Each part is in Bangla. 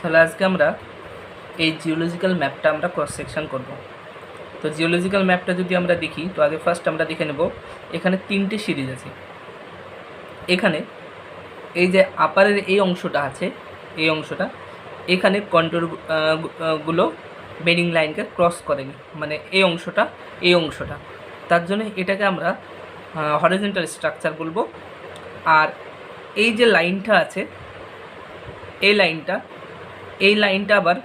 তাহলে আজকে আমরা এই জিওলজিক্যাল ম্যাপটা আমরা ক্রস সেকশন করব। তো জিওলজিক্যাল ম্যাপটা যদি আমরা দেখি, তো আগে ফার্স্ট আমরা দেখে নেব এখানে তিনটে সিরিজ আছে। এখানে এই যে আপারের এই অংশটা আছে, এই অংশটা এখানে কন্ট্রোল গুলো বেডিং লাইনকে ক্রস করেনি, মানে এই অংশটা তার জন্য এটাকে আমরা হরিজন্টাল স্ট্রাকচার বলবো। আর এই যে লাইনটা আছে, এই লাইনটা আবার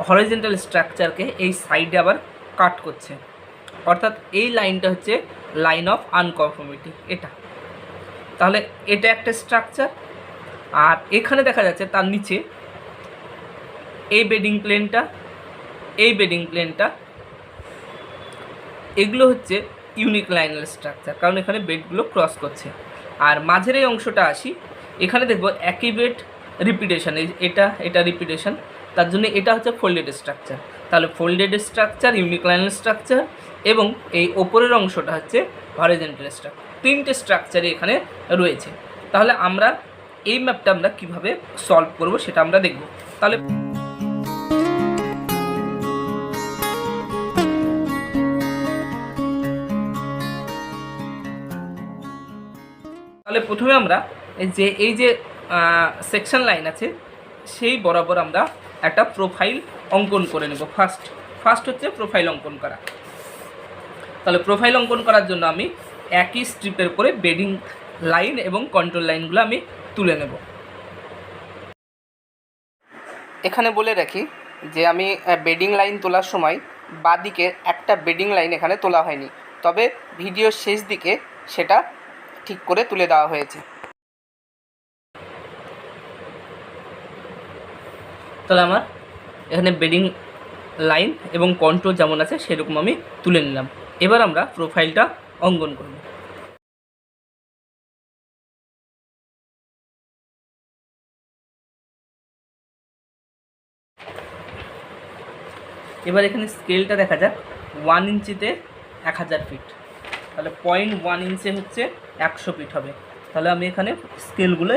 হরিজন্টাল স্ট্রাকচারকে এই সাইডে আবার কাট করছে, অর্থাৎ এই লাইনটা হচ্ছে লাইন অফ আনকনফর্মিটি। এটা তাহলে এটা একটা স্ট্রাকচার। আর এখানে দেখা যাচ্ছে তার নিচে এই বেডিং প্লেনটা এগুলো হচ্ছে ইউনিক লাইনাল স্ট্রাকচার, কারণ এখানে বেডগুলো ক্রস করছে। আর মাঝের এই অংশটা আসি, এখানে দেখব একই বেড রিপিটেশন, এটা রিপিটেশন, তার জন্য এটা হচ্ছে ফোল্ডেড স্ট্রাকচার। তাহলে folded structure, unique lineal structure এবং এই ওপরের অংশটা হচ্ছে হরিজন্টাল স্ট্রাকচার। তিনটে স্ট্রাকচারই এখানে রয়েছে। তাহলে আমরা এই ম্যাপটা আমরা কীভাবে সলভ করব সেটা আমরা দেখব। তাহলে প্রথমে আমরা এই যে সেকশন লাইন আছে সেই বরাবর আমরা একটা প্রোফাইল অঙ্কন করে নেব। ফার্স্ট হচ্ছে প্রোফাইল অঙ্কন করা। তাহলে প্রোফাইল অঙ্কন করার জন্য আমি একই স্ট্রিপের করে বেডিং লাইন এবং কন্ট্রোল লাইনগুলো আমি তুলে নেব। এখানে বলে রাখি যে আমি বেডিং লাইন তোলার সময় বাঁদিকে একটা বেডিং লাইন এখানে তোলা হয়নি, তবে ভিডিওর শেষ দিকে সেটা ঠিক করে তুলে দেওয়া হয়েছে। তাহলে আমার এখানে বেডিং লাইন এবং কন্ট্রোল যেমন আছে সেরকম আমি তুলে নিলাম। এবার আমরা প্রোফাইলটা অঙ্কন করব। এবার এখানে স্কেলটা দেখা যাক, 1 ইঞ্চিতে 1000 ফিট, তাহলে 0.1 ইঞ্চে হচ্ছে 100 ফিট হবে। তাহলে আমি এখানে স্কেলগুলো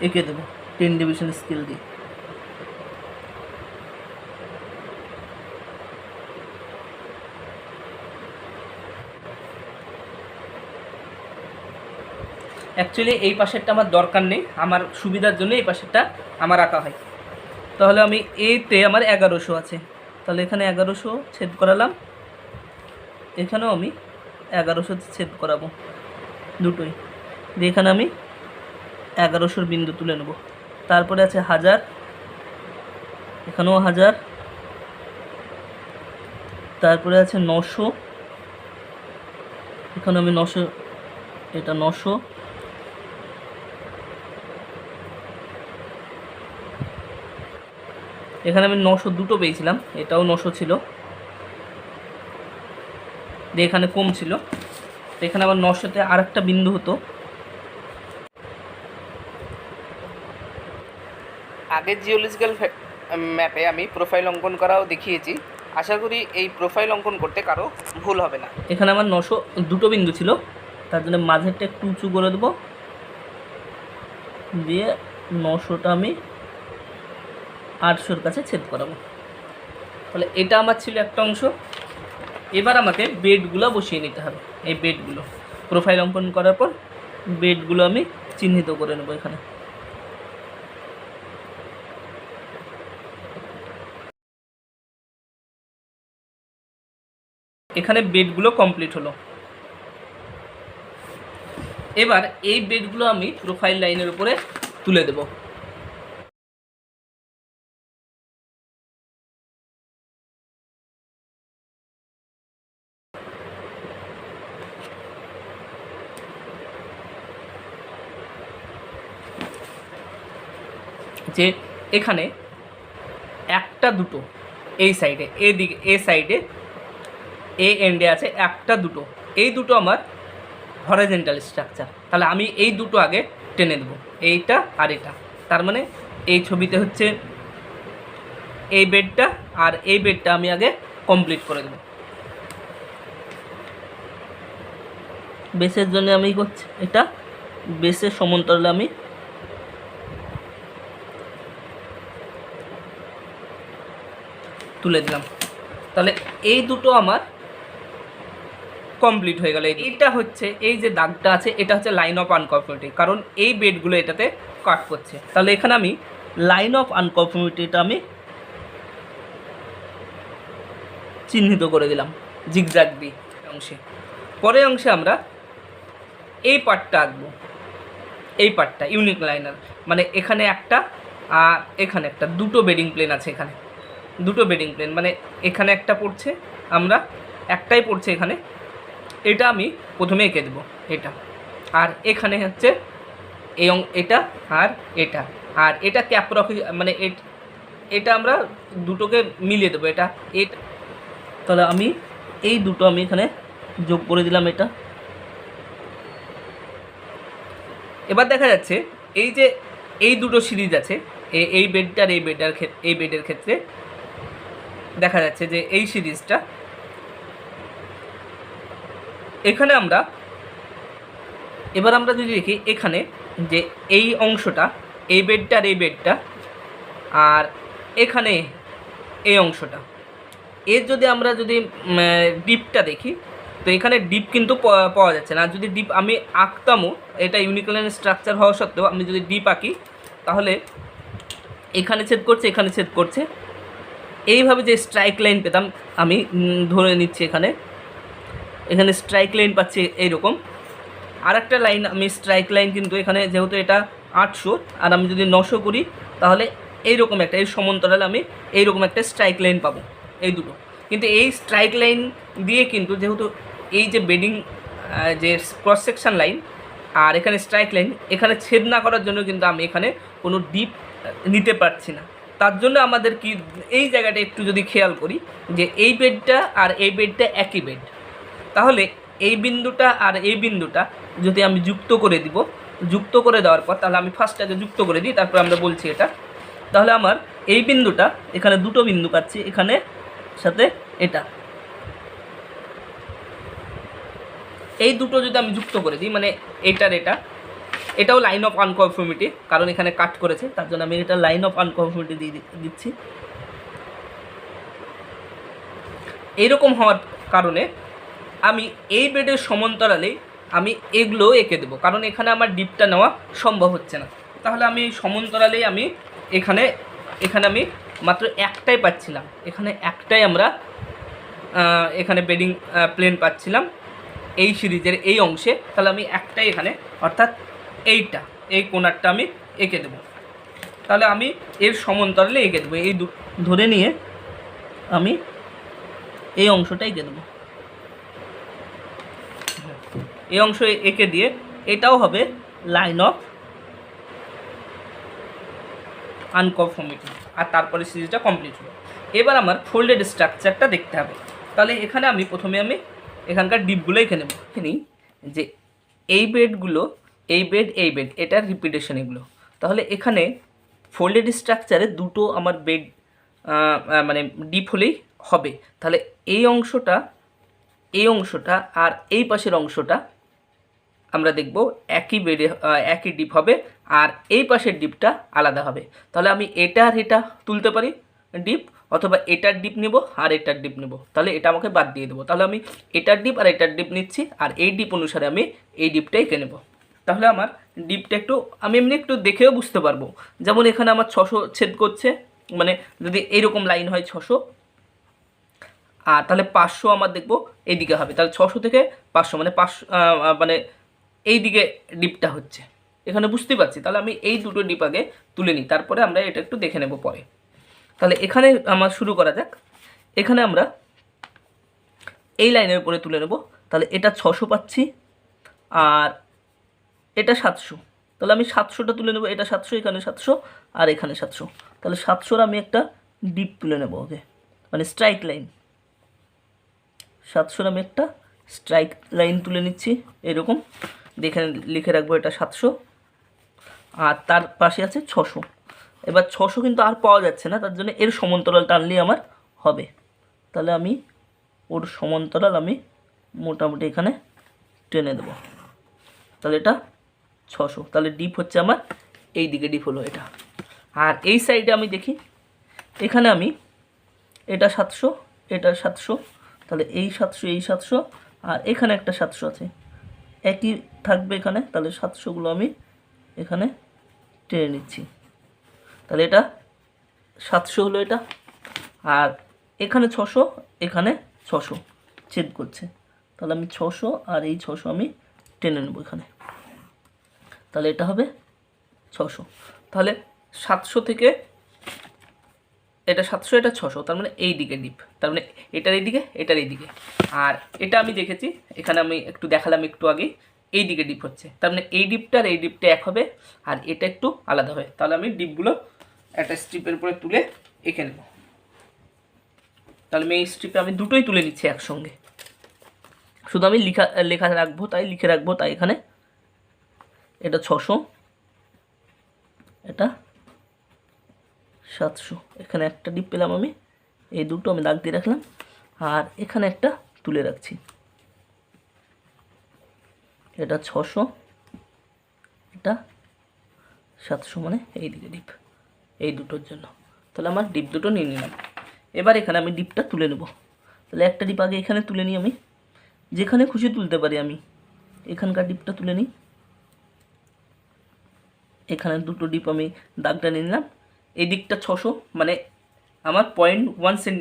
এঁকে দেবো 10 ডিভিশন স্কেল দিয়ে। অ্যাকচুয়ালি এই পাশেরটা আমার দরকার নেই, আমার সুবিধার জন্য এই পাশেরটা আমার আঁকা হয়। তাহলে আমি এতে আমার 1100 আছে, তাহলে এখানে 1100 ছেদ করালাম, এখানেও আমি 1100 ছেদ করাবো দুটোই দিয়ে। এখানে আমি 1100 বিন্দু তুলে নেব। তারপরে আছে 1000, এখানেও 1000, তারপরে আছে 900, এখানে আমি 900, এটা 900, এখানে আমি 900 দুটো পেয়েছিলাম, এটাও 900 ছিল, দিয়ে এখানে কম ছিল, এখানে আবার 900তে আর একটা বিন্দু হতো। আগের জিওলজিক্যাল ম্যাপে আমি প্রোফাইল অঙ্কন করাও দেখিয়েছি, আশা করি এই প্রোফাইল অঙ্কন করতে কারো ভুল হবে না। এখানে আমার 900 দুটো বিন্দু ছিল, তার জন্য মাঝেরটা একটু উঁচু করে দেবো, দিয়ে 900টা আমি 800-র কাছে ছেদ করাবো। তাহলে এটা আমার ছিল একটা অংশ। এবার আমাকে বেডগুলো বসিয়ে নিতে হবে। এই বেডগুলো প্রোফাইল অঙ্কন করার পর বেডগুলো আমি চিহ্নিত করে নেব। এখানে বেডগুলো কমপ্লিট হলো। এবার এই বেডগুলো আমি প্রোফাইল লাইনের উপরে তুলে দেব। যে এখানে একটা দুটো এই সাইডে, এদিকে এ সাইডে এ এন্ডে আছে একটা দুটো, এই দুটো আমার হরিজন্টাল স্ট্রাকচার। তাহলে আমি এই দুটো আগে টেনে দেবো, এইটা আর এটা। তার মানে এই ছবিতে হচ্ছে এই বেডটা আর এই বেডটা আমি আগে কমপ্লিট করে দেবো। বেসের জন্য আমি করছি এটা, বেসের সমান্তরালে আমি তুলে দিলাম। তাহলে এই দুটো আমার কমপ্লিট হয়ে গেল। এইটা হচ্ছে এই যে দাগটা আছে এটা হচ্ছে লাইন অফ আনকনফর্মিটি, কারণ এই বেডগুলো এটাতে কাট করছে। তাহলে এখানে আমি লাইন অফ আনকনফর্মিটিটা আমি চিহ্নিত করে দিলাম জিগজ্যাগ দিয়ে অংশে। পরের অংশে আমরা এই পার্টটা আঁকবো, এই পার্টটা ইউনিক লাইনার, মানে এখানে একটা আর এখানে একটা, দুটো বেডিং প্লেন আছে এখানে, দুটো বেডিং প্লেন, মানে এখানে একটা পড়ছে, আমরা একটাই পড়ছে এখানে, এটা আমি প্রথমে এঁকে দেবো এটা, আর এখানে হচ্ছে এটা আর এটা, আর এটা ক্যাপ্রফি মানে এটা আমরা দুটোকে মিলিয়ে দেবো এটা। তাহলে আমি এই দুটো আমি এখানে যোগ করে দিলাম এটা। এবার দেখা যাচ্ছে এই যে এই দুটো সিরিজ আছে এই বেডটার এই বেডের ক্ষেত্রে দেখা যাচ্ছে যে এই সিরিজটা এখানে আমরা এবার আমরা যদি দেখি এখানে যে এই অংশটা এই বেডটা আর এখানে এই অংশটা এর যদি আমরা যদি ডিপটা দেখি তো এখানে ডিপ কিন্তু পাওয়া যাচ্ছে না। যদি ডিপ আমি আঁকতামও, এটা ইউনিক লাইন স্ট্রাকচার হওয়া সত্ত্বেও আমি যদি ডিপ আঁকি তাহলে এখানে ছেদ করছে, এখানে ছেদ করছে, এইভাবে যে স্ট্রাইক লাইন পেতাম আমি ধরে নিচ্ছি এখানে স্ট্রাইক লাইন পাচ্ছি এইরকম। আর একটা লাইন আমি স্ট্রাইক লাইন কিন্তু এখানে যেহেতু এটা 800 আর আমি যদি 900 করি তাহলে এইরকম একটা এই সমান্তরাল আমি এইরকম একটা স্ট্রাইক লাইন পাবো, এই দুটো। কিন্তু এই স্ট্রাইক লাইন দিয়ে কিন্তু যেহেতু এই যে বেডিং যে ক্রস সেকশন লাইন আর এখানে স্ট্রাইক লাইন, এখানে ছেদ না করার জন্য কিন্তু আমি এখানে কোনো ডিপ নিতে পারছি না। তার জন্য আমাদের কি এই জায়গাটা একটু যদি খেয়াল করি যে এই বেডটা আর এই বেডটা একই বেড, তাহলে এই বিন্দুটা আর এই বিন্দুটা যদি আমি যুক্ত করে দিব, যুক্ত করে দেওয়ার পর তাহলে আমি ফার্স্টটাকে যুক্ত করে দিই, তারপর আমরা বলছি এটা। তাহলে আমার এই বিন্দুটা এখানে দুটো বিন্দু পাচ্ছি, এখানে সাথে এটা, এই দুটো যদি আমি যুক্ত করে দিই মানে এটাও লাইন অফ আনকনফর্মিটি, কারণ এখানে কাট করেছে তার জন্য আমি এটা লাইন অফ আনকনফর্মিটি দিয়ে দিচ্ছি। এইরকম হওয়ার কারণে আমি এই বেডের সমান্তরালে আমি এগুলো এঁকে দেবো, কারণ এখানে আমার ডিপটা নেওয়া সম্ভব হচ্ছে না। তাহলে আমি সমান্তরালেই আমি এখানে আমি মাত্র একটাই পাচ্ছিলাম, এখানে একটাই আমরা এখানে বেডিং প্লেন পাচ্ছিলাম এই সিরিজের এই অংশে। তাহলে আমি একটাই এখানে অর্থাৎ এই কোণারটা আমি এঁকে দেবো। তাহলে আমি এর সমান্তরালে এঁকে দেবো, এই ধরে নিয়ে আমি এই অংশটা এঁকে দেবো, এই অংশ এঁকে দিয়ে এটাও হবে লাইন অফ আনকনফর্মিটি, আর তারপরে সিরিজটা কমপ্লিট হলো। এবার আমার ফোল্ডেড স্ট্রাকচারটা দেখতে হবে। তাহলে এখানে আমি প্রথমে এখানকার ডিপগুলো এঁকে নেব, এখানেই যে এই বেডগুলো এই বেড এটার রিপিটেশন এগুলো। তাহলে এখানে ফোল্ডেড স্ট্রাকচারে দুটো আমার বেড মানে ডিপ হলেই হবে। তাহলে এই অংশটা আর এই পাশের অংশটা আমরা দেখব একই বেডে একই ডিপ হবে, আর এই পাশের ডিপটা আলাদা হবে। তাহলে আমি এটা আর এটা তুলতে পারি ডিপ, অথবা এটার ডিপ নেব আর এটার ডিপ নেব, তাহলে এটা আমাকে বাদ দিয়ে দেবো। তাহলে আমি এটার ডিপ আর এটার ডিপ নিচ্ছি, আর এই ডিপ অনুসারে আমি এই ডিপটাই এঁকে নেব। তাহলে আমার ডিপটা আমি এমনি একটু দেখেও বুঝতে পারবো। যেমন এখানে আমার 600 ছেদ করছে, মানে যদি এইরকম লাইন হয় 600, আর তাহলে 500 আমার দেখবো এইদিকে হবে, তাহলে 600 থেকে 500 মানে 500 মানে এই দিকে ডিপটা হচ্ছে, এখানে বুঝতে পারছি। তাহলে আমি এই দুটো ডিপ আগে তুলে নিই, তারপরে আমরা এটা একটু দেখে নেব পরে। তাহলে এখানে আমার শুরু করা যাক। এখানে আমরা এই লাইনের উপরে তুলে নেব। তাহলে এটা 600 পাচ্ছি আর এটা 700, তাহলে আমি 700টা তুলে নেব, এটা 700, এখানে 700 আর এখানে 700। তাহলে 700-র আমি একটা ডিপ তুলে নেব, ওকে, মানে স্ট্রাইক লাইন। 700-র আমি একটা স্ট্রাইক লাইন তুলে নিচ্ছি, এরকম দেখে লিখে রাখবো এটা 700, আর তার পাশে আছে 600। এবার 600 কিন্তু আর পাওয়া যাচ্ছে না, তার জন্য এর সমান্তরাল টানলেই আমার হবে। তাহলে আমি ওর সমান্তরাল আমি মোটামুটি এখানে টেনে দেবো, তাহলে এটা 600। তাহলে ডিপ হচ্ছে আমার এই দিকে ডিপ হলো এটা। আর এই সাইডে আমি দেখি, এখানে আমি এটা 700, এটা 700, তাহলে এই 700 এই 700, আর এখানে একটা 700 আছে, একই থাকবে এখানে। তাহলে 700গুলো আমি এখানে টেনে নিচ্ছি। তাহলে এটা 700 হলো এটা, আর এখানে 600, এখানে 600 ছেদ করছে। তাহলে আমি 600 আর এই 600 আমি টেনে নেব এখানে। তাহলে এটা হবে 600। তাহলে 700 থেকে এটা 700, এটা 600, তার মানে এই দিকে ডিপ, তার মানে এটার এই দিকে, এটার এই দিকে। আর এটা আমি দেখেছি, এখানে আমি একটু দেখালাম একটু আগে, এই দিকে ডিপ হচ্ছে, তার মানে এই ডিপটা আর এই ডিপটা এক হবে, আর এটা একটু আলাদা হবে। তাহলে আমি ডিপগুলো একটা স্ট্রিপের উপরে তুলে এঁকে নেব। তাহলে আমি এই স্ট্রিপে আমি দুটোই তুলে নিচ্ছি একসঙ্গে, শুধু আমি লেখা রাখবো, তাই লিখে রাখবো। তাই এখানে এটা 600, এটা 700, এখানে একটা ডিপ পেলাম আমি, এই দুটো আমি দাগ দিয়ে রাখলাম, আর এখানে একটা তুলে রাখছি, এটা 600, এটা 700, মানে এই দিকে ডিপ, এই দুটোর জন্য। তাহলে আমার ডিপ দুটো নিয়ে নিলাম। এবার এখানে আমি ডিপটা তুলে নেব। তাহলে একটা ডিপ আগে এখানে তুলে নিই, আমি যেখানে খুশি তুলতে পারি, আমি এখানকার ডিপটা তুলে নিই। এখানে দুটো ডিপ আমি দাগটা নিয়ে নিলাম। এই দিকটা 600, মানে আমার 0.1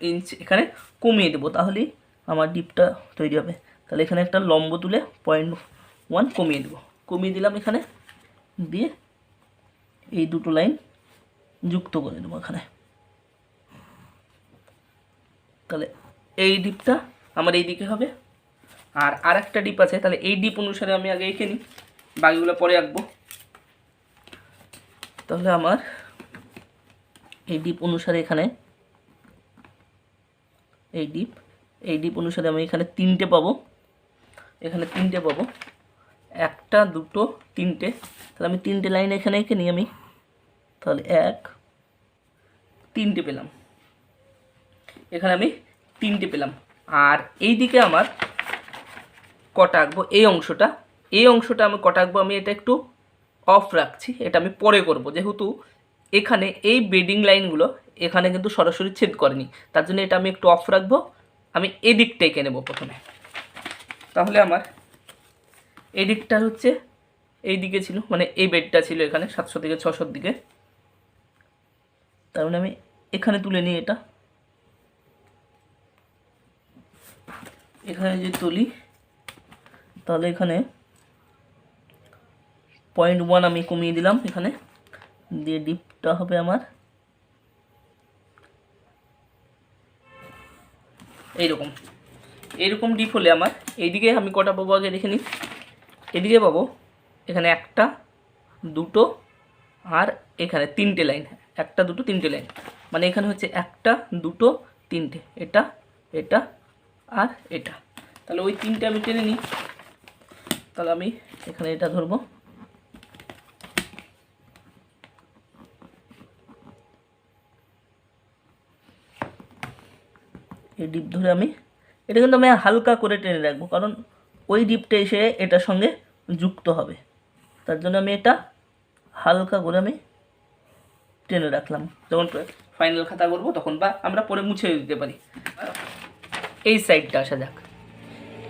ইঞ্চ এখানে কমিয়ে দেবো, তাহলেই আমার ডিপটা তৈরি হবে। তাহলে এখানে একটা লম্ব তুলে 0.1 কমিয়ে দেবো, কমিয়ে দিলাম এখানে, দিয়ে এই দুটো লাইন যুক্ত করে দেবো এখানে। তাহলে এই ডিপটা আমার এই দিকে হবে, আর একটা ডিপ আছে, তাহলে এই ডিপ অনুসারে আমি আগে এঁকে নিই, বাকিগুলো পরে আঁকবো। তাহলে আমার এই ডিপ অনুসারে এখানে এই ডিপ অনুসারে আমি এখানে 3টে পাবো, এখানে 3টে পাবো, 1 2 3টে। তাহলে আমি 3টে লাইন এখানে এঁকে নিই আমি। তাহলে 1 3টে পেলাম, এখানে আমি 3টে পেলাম। আর এই দিকে আমার কটা আঁকবো, এই অংশটা আমি কটা আঁকবো, আমি এটা একটু অফ রাখছি, এটা আমি পরে করব, যেহেতু এখানে এই বেডিং লাইনগুলো এখানে কিন্তু সরাসরি ছেদ করেনি, তার জন্য এটা আমি একটু অফ রাখবো। আমি এই দিকটা এঁকে নেব প্রথমে। তাহলে আমার এই দিকটা হচ্ছে এই দিকে ছিল, মানে এই বেডটা ছিল এখানে 700 থেকে 600 দিকে, তার মানে আমি এখানে তুলে নিই এটা। এখানে যদি তুলি, তাহলে এখানে 0.1 আমি কমিয়ে দিলাম এখানে, দিয়ে ডিপটা হবে আমার এইরকম ডিপ হলে আমার এইদিকে আমি কটা পাবো আগে দেখে নিই। এদিকে পাবো এখানে 1 2 আর এখানে 3টে লাইন, 1 2 3টে লাইন, মানে এখানে হচ্ছে 1 2 3টে, এটা এটা আর এটা। তাহলে ওই 3টে আমি টেনে নিই। তাহলে আমি এখানে এটা ধরবো, এই ডিপ ধরে আমি এটা কিন্তু আমি হালকা করে টেনে রাখবো, কারণ ওই ডিপটা এসে এটার সঙ্গে যুক্ত হবে, তার জন্য আমি এটা হালকা করে আমি টেনে রাখলাম। যখন ফাইনাল খাতা করবো তখন, বা আমরা পরে মুছে দিতে পারি। এই সাইডটা আসা যাক।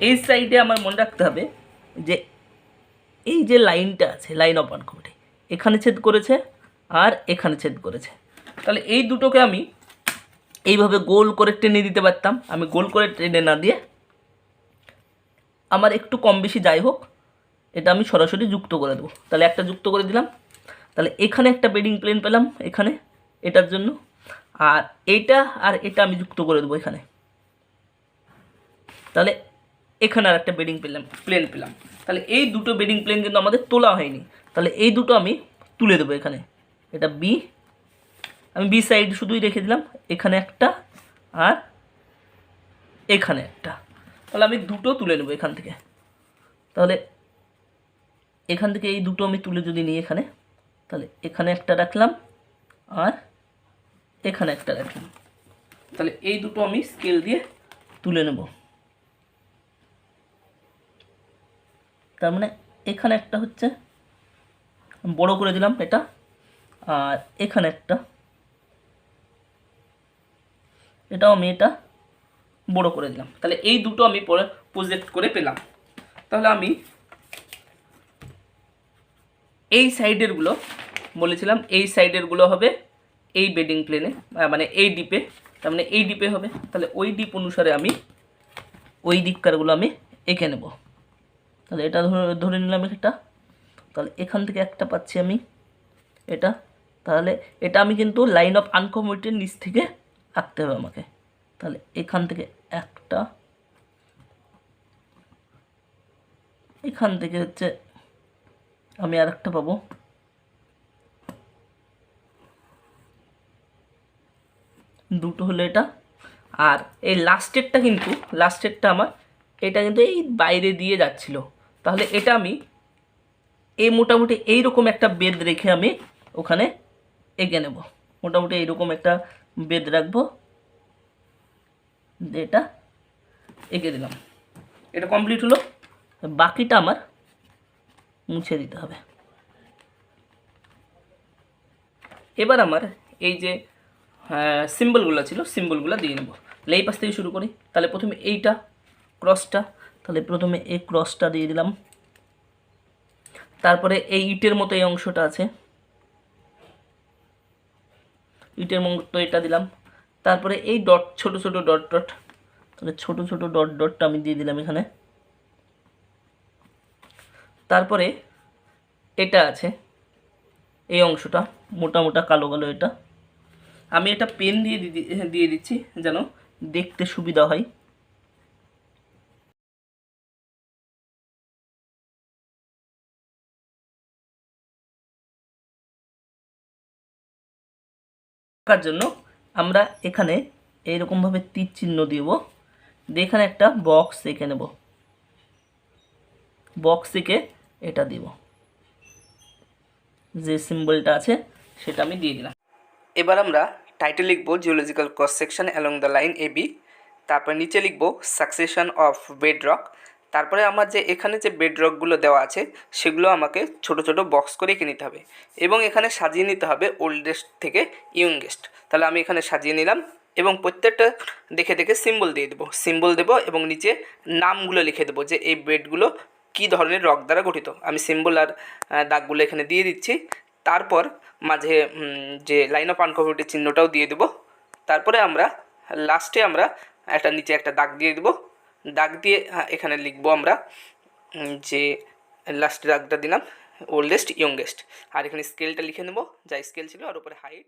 এই সাইডে আমার মনে রাখতে হবে যে এই যে লাইনটা আছে, লাইন অফ আনকমপ্লিট, এখানে ছেদ করেছে আর এখানে ছেদ করেছে। তাহলে এই দুটোকে আমি এইভাবে গোল করে টেনে দিতে পারতাম, আমি গোল করে টেনে না দিয়ে আমার একটু কম বেশি যাই হোক, এটা আমি সরাসরি যুক্ত করে দেবো। তাহলে একটা যুক্ত করে দিলাম, তাহলে এখানে একটা বেডিং প্লেন পেলাম এখানে এটার জন্য, আর এইটা আর এটা আমি যুক্ত করে দেবো এখানে। তাহলে এখানে আর একটা বেডিং প্লেন পেলাম। তাহলে এই দুটো বেডিং প্লেন কিন্তু আমাদের তোলা হয়নি, তাহলে এই দুটো আমি তুলে দেবো এখানে। এটা বি, আমি বি সাইড শুধুই রেখে দিলাম, এখানে একটা আর এখানে একটা। তাহলে আমি দুটো তুলে নেবো এখান থেকে। তাহলে এখান থেকে এই দুটো আমি তুলে যদি নিই এখানে, তাহলে এখানে একটা রাখলাম আর এখানে একটা রাখলাম। তাহলে এই দুটো আমি স্কেল দিয়ে তুলে নেব। তার মানে এখানে একটা হচ্ছে বড় করে দিলাম এটা, আর এখানে একটা, এটাও আমি এটা বড় করে দিলাম। তাহলে এই দুটো আমি প্রজেক্ট করে পেলাম। তাহলে আমি এই সাইডেরগুলো বলেছিলাম, এই সাইডেরগুলো হবে এই বেডিং প্লেনে, মানে এই ডিপে, তার মানে এই ডিপে হবে। তাহলে ওই ডিপ অনুসারে আমি ওই দিককারগুলো আমি এঁকে নেব। তাহলে এটা ধরে নিলাম একটা। তাহলে এখান থেকে একটা পাচ্ছি আমি এটা। তাহলে এটা আমি কিন্তু লাইন অফ আনকমোডিটির নিচ থেকে আঁকতে হবে আমাকে। তাহলে এখান থেকে একটা, এখান থেকে হচ্ছে আমি আর একটা পাবো, দুটো হলো এটা। আর এই লাস্টেরটা আমার এটা কিন্তু এই বাইরে দিয়ে যাচ্ছিল। তাহলে এটা আমি এই মোটামুটি এইরকম একটা বেদ রেখে আমি ওখানে এঁকে নেব। মোটামুটি এইরকম একটা বেদ রাখবো, এটা এঁকে দিলাম। এটা কমপ্লিট হলো। বাকিটা আমার মুছে দিতে হবে। এবার আমার এই যে সিম্বলগুলো ছিল, সিম্বলগুলো দিয়ে নেব। তাহলে এই পাশ থেকে শুরু করি। তাহলে প্রথমে এইটা ক্রসটা, তাহলে প্রথমে এই ক্রসটা দিয়ে দিলাম। তারপরে এই ইটের মতো এই অংশটা আছে, ইটের মতো এটা দিলাম। তারপরে এই ডট, ছোট ছোট ডট ডট, তাহলে ছোট ছোট ডট ডটটা আমি দিয়ে দিলাম এখানে। তারপরে এটা আছে এই অংশটা, মোটা মোটা কালো কালো, এটা আমি এটা পেন দিয়ে দিচ্ছি যেন দেখতে সুবিধা হয়। তার জন্য আমরা এখানে এইরকমভাবে তীর চিহ্ন দিব, দিয়ে এখানে একটা বক্স এঁকে নেব। বক্স এঁকে এটা দিব, যে সিম্বলটা আছে সেটা আমি দিয়ে দিলাম। এবার আমরা টাইটেল লিখব geological cross section along the line A B. তারপর নিচে লিখব সাকসেশন অফ বেডরক। তারপরে আমার যে এখানে যে বেডরকগুলো দেওয়া আছে সেগুলো আমাকে ছোট ছোট বক্স করে এঁকে নিতে হবে, এবং এখানে সাজিয়ে নিতে হবে ওল্ডেস্ট থেকে ইয়ংগেস্ট। তাহলে আমি এখানে সাজিয়ে নিলাম, এবং প্রত্যেকটা দেখে দেখে সিম্বল দিয়ে দেবো, সিম্বল দেবো, এবং নিচে নামগুলো লিখে দেবো যে এই বেডগুলো কী ধরনের রক দ্বারা গঠিত। আমি সিম্বল আর দাগগুলো এখানে দিয়ে দিচ্ছি। তারপর মাঝে যে লাইন অফ আনকমোডিটি চিহ্নটাও দিয়ে দেবো। তারপরে আমরা লাস্টে আমরা একটা নিচে একটা দাগ দিয়ে দেবো। দাগ দিয়ে এখানে লিখবো আমরা যে লাস্টে দাগটা দিলাম ওল্ডেস্ট ইয়ংগেস্ট। আর এখানে স্কেলটা লিখে নেবো, যা স্কেল ছিল, আর উপরে হাইট।